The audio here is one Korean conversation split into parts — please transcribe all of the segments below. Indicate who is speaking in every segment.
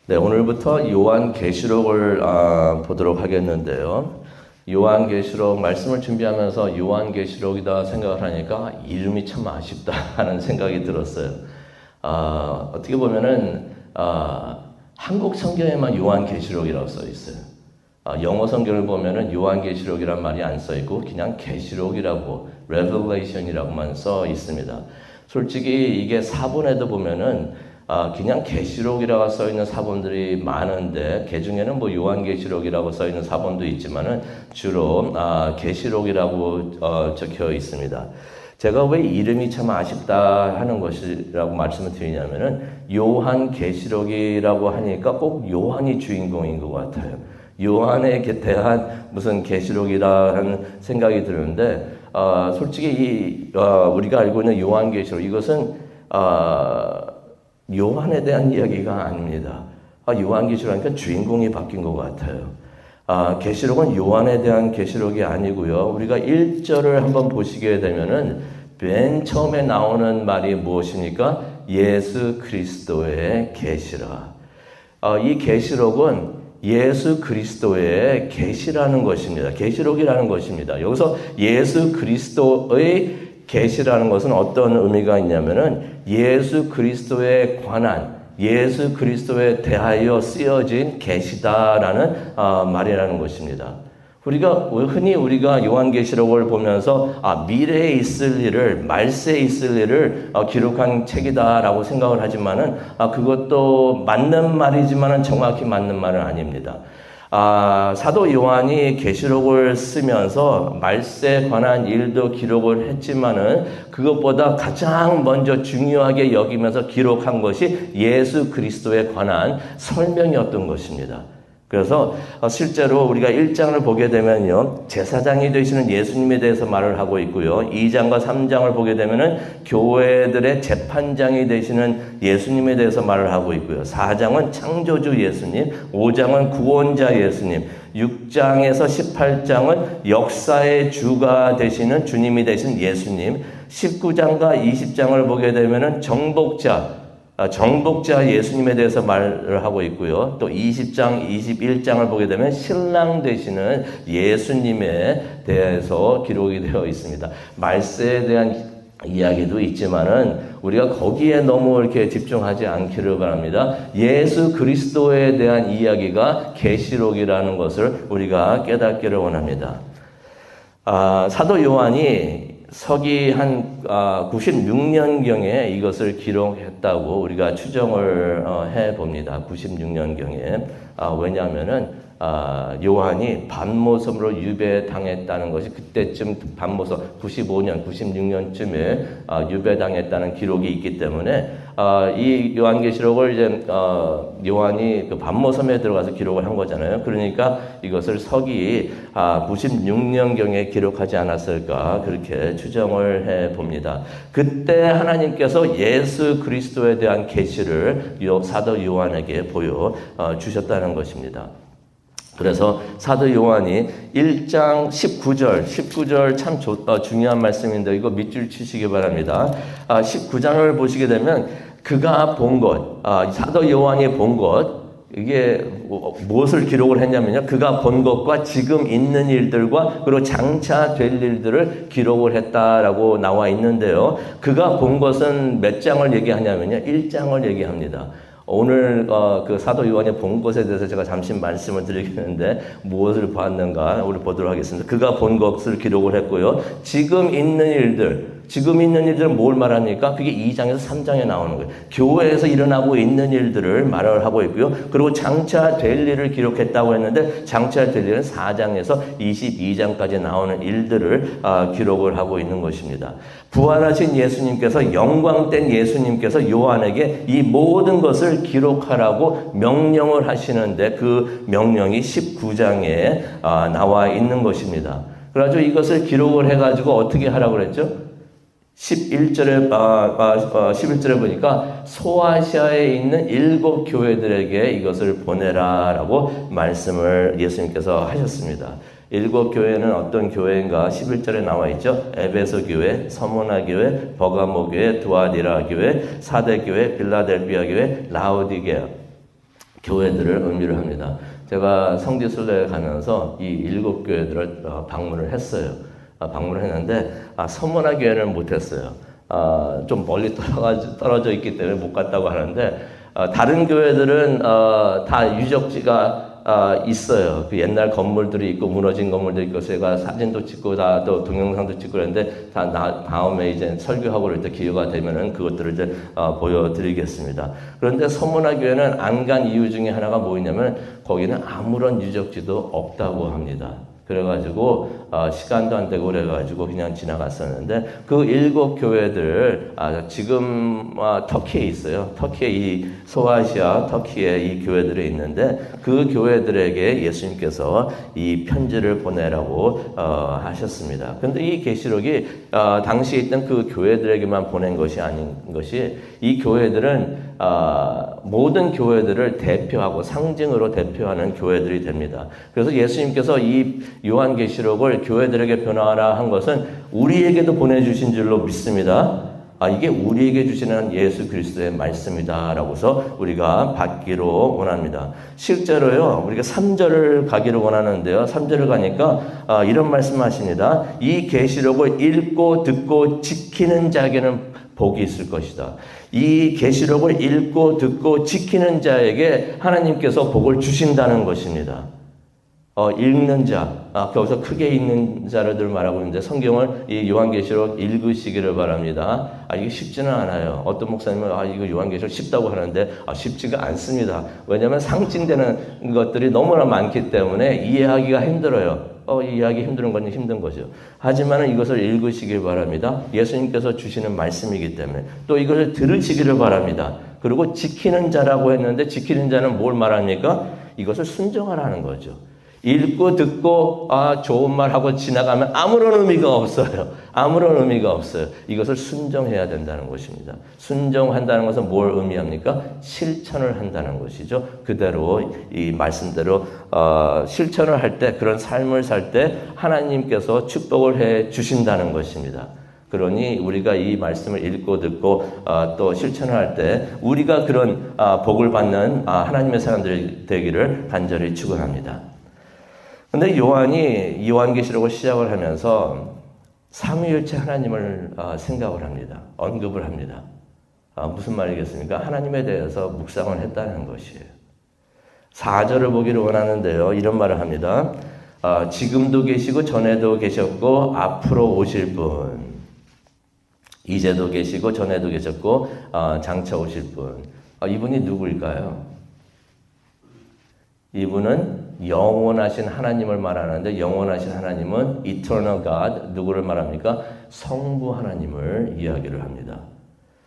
Speaker 1: 네, 오늘부터 요한계시록을 보도록 하겠는데요. 요한계시록 말씀을 준비하면서 요한계시록이다 생각을 하니까 이름이 참 아쉽다 하는 생각이 들었어요. 어떻게 보면은 한국 성경에만 요한계시록이라고 써 있어요. 영어 성경을 보면은 요한계시록이란 말이 안 써 있고 그냥 계시록이라고 Revelation이라고만 써 있습니다. 솔직히 이게 사본에도 보면은 그냥 계시록이라고 써 있는 사본들이 많은데 그 중에는 뭐 요한계시록이라고 써 있는 사본도 있지만은 주로 계시록이라고 적혀 있습니다. 제가 왜 이름이 참 아쉽다 하는 것이라고 말씀을 드리냐면은 요한계시록이라고 하니까 꼭 요한이 주인공인 것 같아요. 요한에 대한 무슨 계시록이라는 생각이 드는데 솔직히 우리가 알고 있는 요한계시록 이것은 요한에 대한 이야기가 아닙니다. 요한계시록이니까 주인공이 바뀐 것 같아요. 계시록은 요한에 대한 계시록이 아니고요. 우리가 1절을 한번 보시게 되면은 맨 처음에 나오는 말이 무엇입니까? 예수 그리스도의 계시라. 이 계시록은 예수 그리스도의 계시라는 것입니다. 계시록이라는 것입니다. 여기서 예수 그리스도의 계시라는 것은 어떤 의미가 있냐면은 예수 그리스도에 관한 예수 그리스도에 대하여 쓰여진 계시다라는 말이라는 것입니다. 흔히 우리가 요한계시록을 보면서 미래에 있을 일을 말세에 있을 일을 기록한 책이다라고 생각을 하지만은 그것도 맞는 말이지만은 정확히 맞는 말은 아닙니다. 사도 요한이 계시록을 쓰면서 말세에 관한 일도 기록을 했지만은 그것보다 가장 먼저 중요하게 여기면서 기록한 것이 예수 그리스도에 관한 설명이었던 것입니다. 그래서 실제로 우리가 1장을 보게 되면요, 제사장이 되시는 예수님에 대해서 말을 하고 있고요. 2장과 3장을 보게 되면은 교회들의 재판장이 되시는 예수님에 대해서 말을 하고 있고요. 4장은 창조주 예수님, 5장은 구원자 예수님, 6장에서 18장은 역사의 주가 되시는 주님이 되신 예수님, 19장과 20장을 보게 되면은 정복자 예수님에 대해서 말을 하고 있고요. 또 20장, 21장을 보게 되면 신랑 되시는 예수님에 대해서 기록이 되어 있습니다. 말세에 대한 이야기도 있지만은 우리가 거기에 너무 이렇게 집중하지 않기를 바랍니다. 예수 그리스도에 대한 이야기가 계시록이라는 것을 우리가 깨닫기를 원합니다. 사도 요한이 서기 한 96년경에 이것을 기록했다고 우리가 추정을 해봅니다. 96년경에. 왜냐하면은 요한이 반모섬으로 유배당했다는 것이 그때쯤 반모섬 95년, 96년쯤에 유배당했다는 기록이 있기 때문에 이 요한계시록을 이제 요한이 그 반모섬에 들어가서 기록을 한 거잖아요. 그러니까 이것을 서기 96년경에 기록하지 않았을까 그렇게 추정을 해 봅니다. 그때 하나님께서 예수 그리스도에 대한 계시를 사도 요한에게 보여 주셨다는 것입니다. 그래서 사도 요한이 1장 19절 참 중요한 말씀인데 이거 밑줄 치시기 바랍니다. 19장을 보시게 되면 그가 본 것, 사도 요한이 본 것, 이게 무엇을 기록을 했냐면요. 그가 본 것과 지금 있는 일들과 그리고 장차 될 일들을 기록을 했다라고 나와 있는데요. 그가 본 것은 몇 장을 얘기하냐면요. 1장을 얘기합니다. 오늘 그 사도 요한이 본 것에 대해서 제가 잠시 말씀을 드리겠는데 무엇을 보았는가 우리 보도록 하겠습니다. 그가 본 것을 기록을 했고요. 지금 있는 일들은 뭘 말합니까? 그게 2장에서 3장에 나오는 거예요. 교회에서 일어나고 있는 일들을 말을 하고 있고요. 그리고 장차 될 일을 기록했다고 했는데 장차 될 일은 4장에서 22장까지 나오는 일들을 기록을 하고 있는 것입니다. 부활하신 예수님께서 영광된 예수님께서 요한에게 이 모든 것을 기록하라고 명령을 하시는데 그 명령이 19장에 나와 있는 것입니다. 그래가지고 이것을 기록을 해가지고 어떻게 하라고 그랬죠? 11절에 보니까 소아시아에 있는 7 교회들에게 이것을 보내라라고 말씀을 예수님께서 하셨습니다. 7 교회는 어떤 교회인가 11절에 나와 있죠. 에베소 교회, 서모나 교회, 버가모 교회, 두아디라 교회, 사대 교회, 빌라델비아 교회, 라오디게아 교회들을 의미를 합니다. 제가 성지순례에 가면서 이 7교회들을 방문을 했어요. 방문을 했는데 서문화 교회는 못했어요. 좀 멀리 떨어져 있기 때문에 못 갔다고 하는데 다른 교회들은 다 유적지가 있어요. 그 옛날 건물들이 있고 무너진 건물도 있고 제가 사진도 찍고 다 또 동영상도 찍고 그랬는데 다음에 이제 설교하고 그럴 때 기회가 되면은 그것들을 이제 보여드리겠습니다. 그런데 서문화 교회는 안 간 이유 중에 하나가 뭐냐면 거기는 아무런 유적지도 없다고 합니다. 그래가지고 시간도 안 되고 그래가지고 그냥 지나갔었는데 그 7교회들 지금 터키에 있어요. 터키에 이 소아시아 터키에 이 교회들이 있는데 그 교회들에게 예수님께서 이 편지를 보내라고 하셨습니다. 그런데 이 계시록이 당시에 있던 그 교회들에게만 보낸 것이 아닌 것이 이 교회들은 모든 교회들을 대표하고 상징으로 대표하는 교회들이 됩니다. 그래서 예수님께서 이 요한계시록을 교회들에게 변화하라 한 것은 우리에게도 보내주신 줄로 믿습니다. 이게 우리에게 주시는 예수 그리스도의 말씀이다라고서 우리가 받기로 원합니다. 실제로요, 우리가 3절을 가기로 원하는데요. 3절을 가니까 이런 말씀하십니다. 이 계시록을 읽고 듣고 지키는 자에게는 복이 있을 것이다. 이 계시록을 읽고 듣고 지키는 자에게 하나님께서 복을 주신다는 것입니다. 읽는 자, 거기서 크게 읽는 자를 말하고 있는데 성경을 이 요한계시록 읽으시기를 바랍니다. 이게 쉽지는 않아요. 어떤 목사님은 이거 요한계시록 쉽다고 하는데 쉽지가 않습니다. 왜냐하면 상징되는 것들이 너무나 많기 때문에 이해하기가 힘들어요. 이해하기 힘든 건 힘든 거죠. 하지만 이것을 읽으시길 바랍니다. 예수님께서 주시는 말씀이기 때문에 또 이것을 들으시기를 바랍니다. 그리고 지키는 자라고 했는데 지키는 자는 뭘 말합니까? 이것을 순종하라는 거죠. 읽고 듣고 좋은 말 하고 지나가면 아무런 의미가 없어요. 아무런 의미가 없어요. 이것을 순종해야 된다는 것입니다. 순종한다는 것은 뭘 의미합니까? 실천을 한다는 것이죠. 그대로 이 말씀대로 실천을 할 때 그런 삶을 살 때 하나님께서 축복을 해 주신다는 것입니다. 그러니 우리가 이 말씀을 읽고 듣고 또 실천을 할 때 우리가 그런 복을 받는 하나님의 사람들이 되기를 간절히 축원합니다. 근데 요한이 요한계시록을 시작을 하면서 삼위일체 하나님을 생각을 합니다. 언급을 합니다. 무슨 말이겠습니까? 하나님에 대해서 묵상을 했다는 것이에요. 4절을 보기를 원하는데요. 이런 말을 합니다. 지금도 계시고 전에도 계셨고 앞으로 오실 분. 이제도 계시고 전에도 계셨고 장차 오실 분. 이분이 누구일까요? 이분은 영원하신 하나님을 말하는데 영원하신 하나님은 Eternal God, 누구를 말합니까? 성부 하나님을 이야기를 합니다.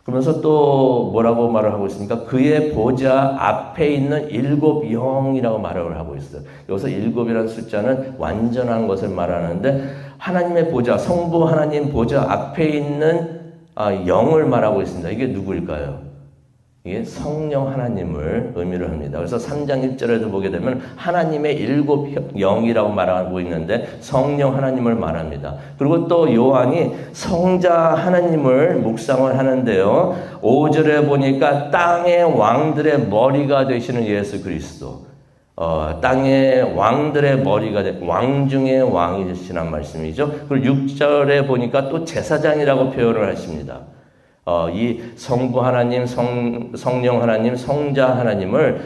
Speaker 1: 그러면서 또 뭐라고 말을 하고 있습니까? 그의 보좌 앞에 있는 7 영이라고 말을 하고 있어요. 여기서 7이라는 숫자는 완전한 것을 말하는데 하나님의 보좌, 성부 하나님 보좌 앞에 있는 영을 말하고 있습니다. 이게 누구일까요? 이게 성령 하나님을 의미를 합니다. 그래서 3장 1절에도 보게 되면 하나님의 7 영이라고 말하고 있는데 성령 하나님을 말합니다. 그리고 또 요한이 성자 하나님을 묵상을 하는데요. 5절에 보니까 땅의 왕들의 머리가 되시는 예수 그리스도. 땅의 왕들의 머리가 왕 중의 왕이시란 말씀이죠. 그리고 6절에 보니까 또 제사장이라고 표현을 하십니다. 이 성부 하나님, 성령 하나님, 성자 하나님을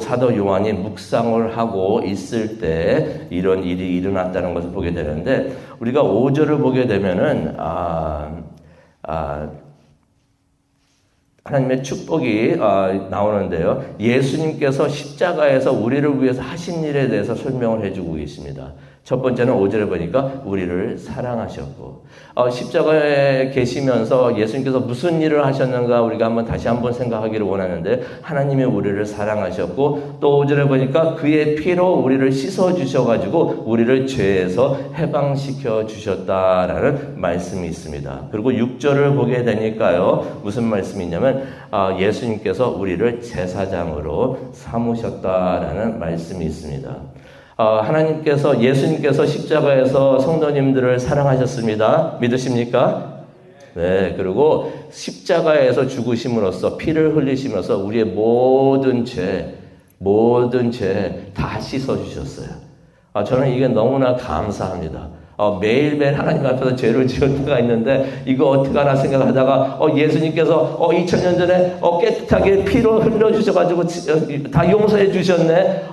Speaker 1: 사도 요한이 묵상을 하고 있을 때 이런 일이 일어났다는 것을 보게 되는데 우리가 5절을 보게 되면은 하나님의 축복이 나오는데요. 예수님께서 십자가에서 우리를 위해서 하신 일에 대해서 설명을 해주고 계십니다. 첫 번째는 5절에 보니까 우리를 사랑하셨고 십자가에 계시면서 예수님께서 무슨 일을 하셨는가 우리가 한번 다시 한번 생각하기를 원하는데 하나님이 우리를 사랑하셨고 또 5절에 보니까 그의 피로 우리를 씻어주셔가지고 우리를 죄에서 해방시켜 주셨다라는 말씀이 있습니다. 그리고 6절을 보게 되니까요. 무슨 말씀이냐면 예수님께서 우리를 제사장으로 삼으셨다라는 말씀이 있습니다. 하나님께서 예수님께서 십자가에서 성도님들을 사랑하셨습니다. 믿으십니까? 네. 그리고 십자가에서 죽으심으로써 피를 흘리시면서 우리의 모든 죄, 모든 죄 다 씻어주셨어요. 저는 이게 너무나 감사합니다. 매일매일 하나님 앞에서 죄를 지을 때가 있는데 이거 어떡하나 생각하다가 예수님께서 2000년 전에 깨끗하게 피로 흘려주셔가지고 다 용서해 주셨네.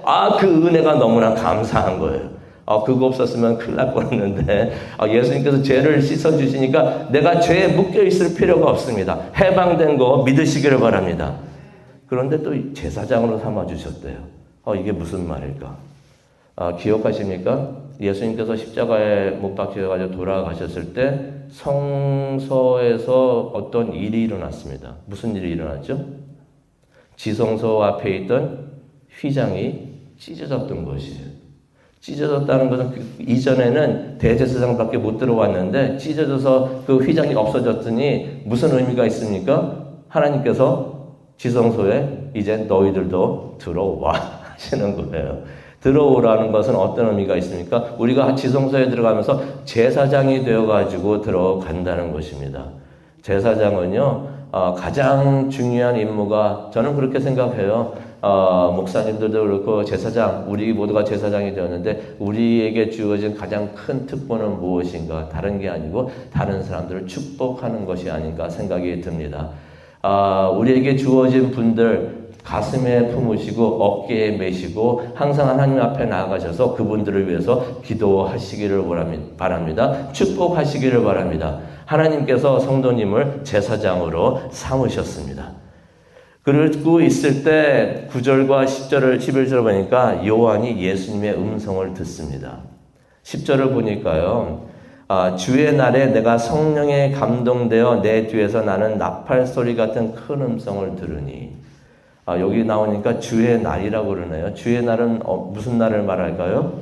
Speaker 1: 그 은혜가 너무나 감사한 거예요. 그거 없었으면 큰일 날 뻔했는데 예수님께서 죄를 씻어주시니까 내가 죄에 묶여있을 필요가 없습니다. 해방된 거 믿으시기를 바랍니다. 그런데 또 제사장으로 삼아주셨대요. 이게 무슨 말일까? 기억하십니까? 예수님께서 십자가에 못 박혀가지고 돌아가셨을 때 성소에서 어떤 일이 일어났습니다. 무슨 일이 일어났죠? 지성소 앞에 있던 휘장이 찢어졌던 것이에요. 찢어졌다는 것은 이전에는 대제사장밖에 못 들어왔는데 찢어져서 그 휘장이 없어졌더니 무슨 의미가 있습니까? 하나님께서 지성소에 이제 너희들도 들어와 하시는 거예요. 들어오라는 것은 어떤 의미가 있습니까? 우리가 지성소에 들어가면서 제사장이 되어가지고 들어간다는 것입니다. 제사장은요, 가장 중요한 임무가, 저는 그렇게 생각해요. 목사님들도 그렇고 제사장, 우리 모두가 제사장이 되었는데 우리에게 주어진 가장 큰 특권은 무엇인가? 다른 게 아니고 다른 사람들을 축복하는 것이 아닌가 생각이 듭니다. 우리에게 주어진 분들 가슴에 품으시고 어깨에 메시고 항상 하나님 앞에 나아가셔서 그분들을 위해서 기도하시기를 바랍니다. 축복하시기를 바랍니다. 하나님께서 성도님을 제사장으로 삼으셨습니다. 그러고 있을 때 9절과 10절을 11절을 보니까 요한이 예수님의 음성을 듣습니다. 10절을 보니까요. 주의 날에 내가 성령에 감동되어 내 뒤에서 나는 나팔 소리 같은 큰 음성을 들으니 여기 나오니까 주의 날이라고 그러네요. 주의 날은 무슨 날을 말할까요?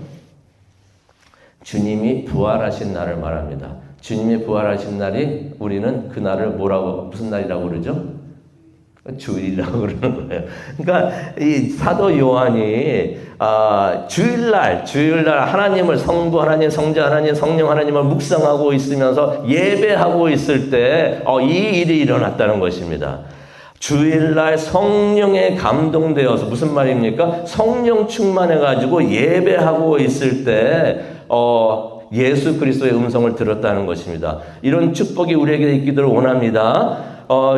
Speaker 1: 주님이 부활하신 날을 말합니다. 주님이 부활하신 날이 우리는 그 날을 무슨 날이라고 그러죠? 주일이라고 그러는 거예요. 그러니까 이 사도 요한이 주일날 하나님을 성부 하나님, 성자 하나님, 성령 하나님을 묵상하고 있으면서 예배하고 있을 때 이 일이 일어났다는 것입니다. 주일날 성령에 감동되어서 무슨 말입니까? 성령 충만해가지고 예배하고 있을 때 예수 그리스도의 음성을 들었다는 것입니다. 이런 축복이 우리에게 있기를 원합니다.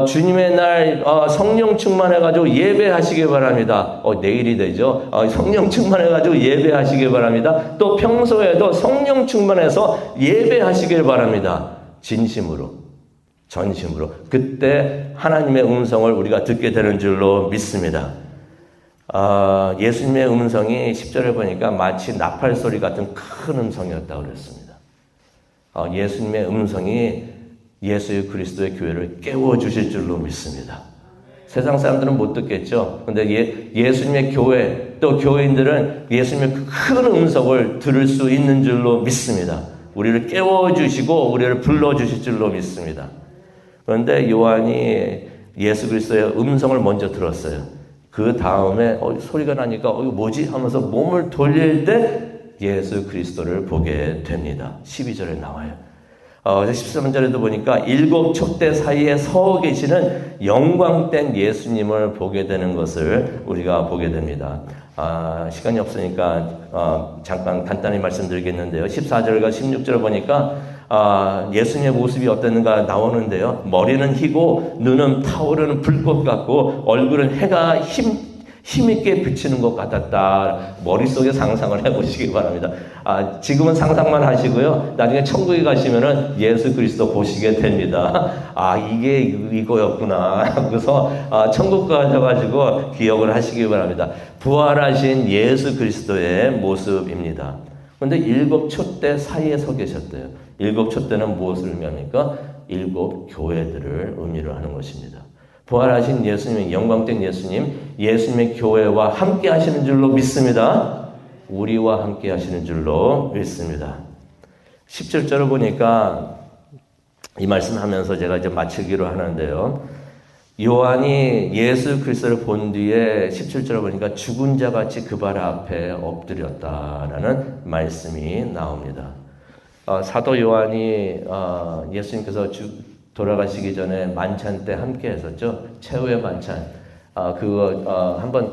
Speaker 1: 주님의 날 성령 충만해가지고 예배하시기 바랍니다. 내일이 되죠. 성령 충만해가지고 예배하시기 바랍니다. 또 평소에도 성령 충만해서 예배하시길 바랍니다. 진심으로. 전심으로. 그때 하나님의 음성을 우리가 듣게 되는 줄로 믿습니다. 예수님의 음성이 10절에 보니까 마치 나팔 소리 같은 큰 음성이었다고 그랬습니다. 예수님의 음성이 예수 그리스도의 교회를 깨워주실 줄로 믿습니다. 세상 사람들은 못 듣겠죠. 근데 예수님의 교회, 또 교인들은 예수님의 큰 음성을 들을 수 있는 줄로 믿습니다. 우리를 깨워주시고 우리를 불러주실 줄로 믿습니다. 그런데 요한이 예수 그리스도의 음성을 먼저 들었어요. 그 다음에 소리가 나니까 이거 뭐지? 하면서 몸을 돌릴 때 예수 그리스도를 보게 됩니다. 12절에 나와요. 13절에도 보니까 7 촛대 사이에 서 계시는 영광된 예수님을 보게 되는 것을 우리가 보게 됩니다. 시간이 없으니까 잠깐 간단히 말씀드리겠는데요. 14절과 16절을 보니까 예수님의 모습이 어땠는가 나오는데요. 머리는 희고 눈은 타오르는 불꽃 같고 얼굴은 해가 힘있게 비치는 것 같았다. 머릿속에 상상을 해보시기 바랍니다. 지금은 상상만 하시고요. 나중에 천국에 가시면은 예수 그리스도 보시게 됩니다. 이게 이거였구나. 그래서 천국 가셔가지고 기억을 하시기 바랍니다. 부활하신 예수 그리스도의 모습입니다. 그런데 7 촛대 사이에 서 계셨대요. 7 촛대는 무엇을 의미합니까? 7 교회들을 의미를 하는 것입니다. 부활하신 예수님, 영광된 예수님의 교회와 함께 하시는 줄로 믿습니다. 우리와 함께 하시는 줄로 믿습니다. 17절을 보니까 이 말씀하면서 제가 이제 마치기로 하는데요. 요한이 예수 그리스도를 본 뒤에 17절을 보니까 죽은 자 같이 그 발 앞에 엎드렸다라는 말씀이 나옵니다. 사도 요한이 예수님께서 돌아가시기 전에 만찬 때 함께 했었죠. 최후의 만찬. 한번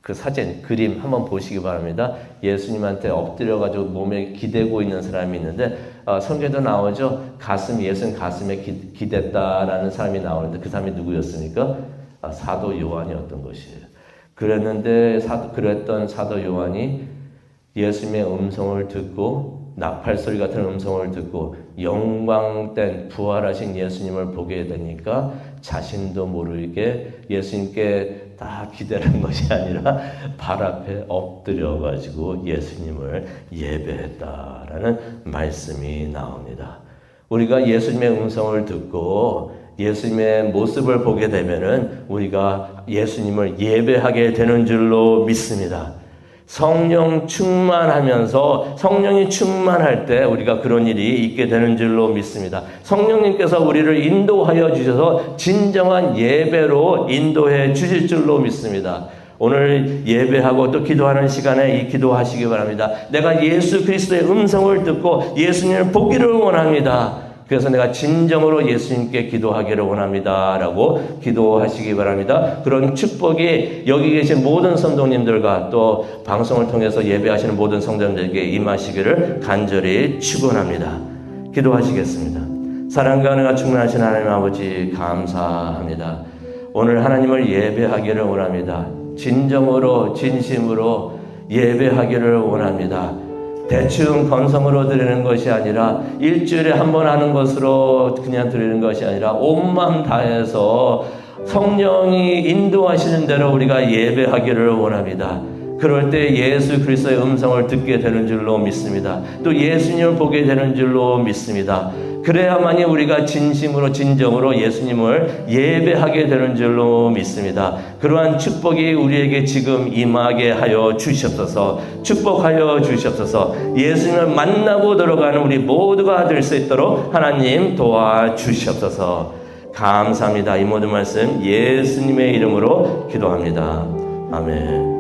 Speaker 1: 그 사진, 그림 한번 보시기 바랍니다. 예수님한테 엎드려가지고 몸에 기대고 있는 사람이 있는데 성경에도 나오죠. 예수님 가슴에 기댔다라는 사람이 나오는데 그 사람이 누구였습니까? 사도 요한이었던 것이에요. 그랬던 사도 요한이 예수님의 음성을 듣고 나팔 소리 같은 음성을 듣고 영광된 부활하신 예수님을 보게 되니까 자신도 모르게 예수님께 다 기대는 것이 아니라 발 앞에 엎드려 가지고 예수님을 예배했다라는 말씀이 나옵니다. 우리가 예수님의 음성을 듣고 예수님의 모습을 보게 되면은 우리가 예수님을 예배하게 되는 줄로 믿습니다. 성령 충만하면서 성령이 충만할 때 우리가 그런 일이 있게 되는 줄로 믿습니다. 성령님께서 우리를 인도하여 주셔서 진정한 예배로 인도해 주실 줄로 믿습니다. 오늘 예배하고 또 기도하는 시간에 이 기도하시기 바랍니다. 내가 예수 그리스도의 음성을 듣고 예수님을 보기를 원합니다. 그래서 내가 진정으로 예수님께 기도하기를 원합니다. 라고 기도하시기 바랍니다. 그런 축복이 여기 계신 모든 성도님들과 또 방송을 통해서 예배하시는 모든 성도님들에게 임하시기를 간절히 축원합니다. 기도하시겠습니다. 사랑과 은혜가 충만하신 하나님 아버지 감사합니다. 오늘 하나님을 예배하기를 원합니다. 진정으로 진심으로 예배하기를 원합니다. 대충 건성으로 드리는 것이 아니라 일주일에 한 번 하는 것으로 그냥 드리는 것이 아니라 온 마음 다해서 성령이 인도하시는 대로 우리가 예배하기를 원합니다. 그럴 때 예수 그리스도의 음성을 듣게 되는 줄로 믿습니다. 또 예수님을 보게 되는 줄로 믿습니다. 그래야만이 우리가 진심으로 진정으로 예수님을 예배하게 되는 줄로 믿습니다. 그러한 축복이 우리에게 지금 임하게 하여 주시옵소서. 축복하여 주시옵소서. 예수님을 만나고 들어가는 우리 모두가 될 수 있도록 하나님 도와주시옵소서. 감사합니다. 이 모든 말씀 예수님의 이름으로 기도합니다. 아멘.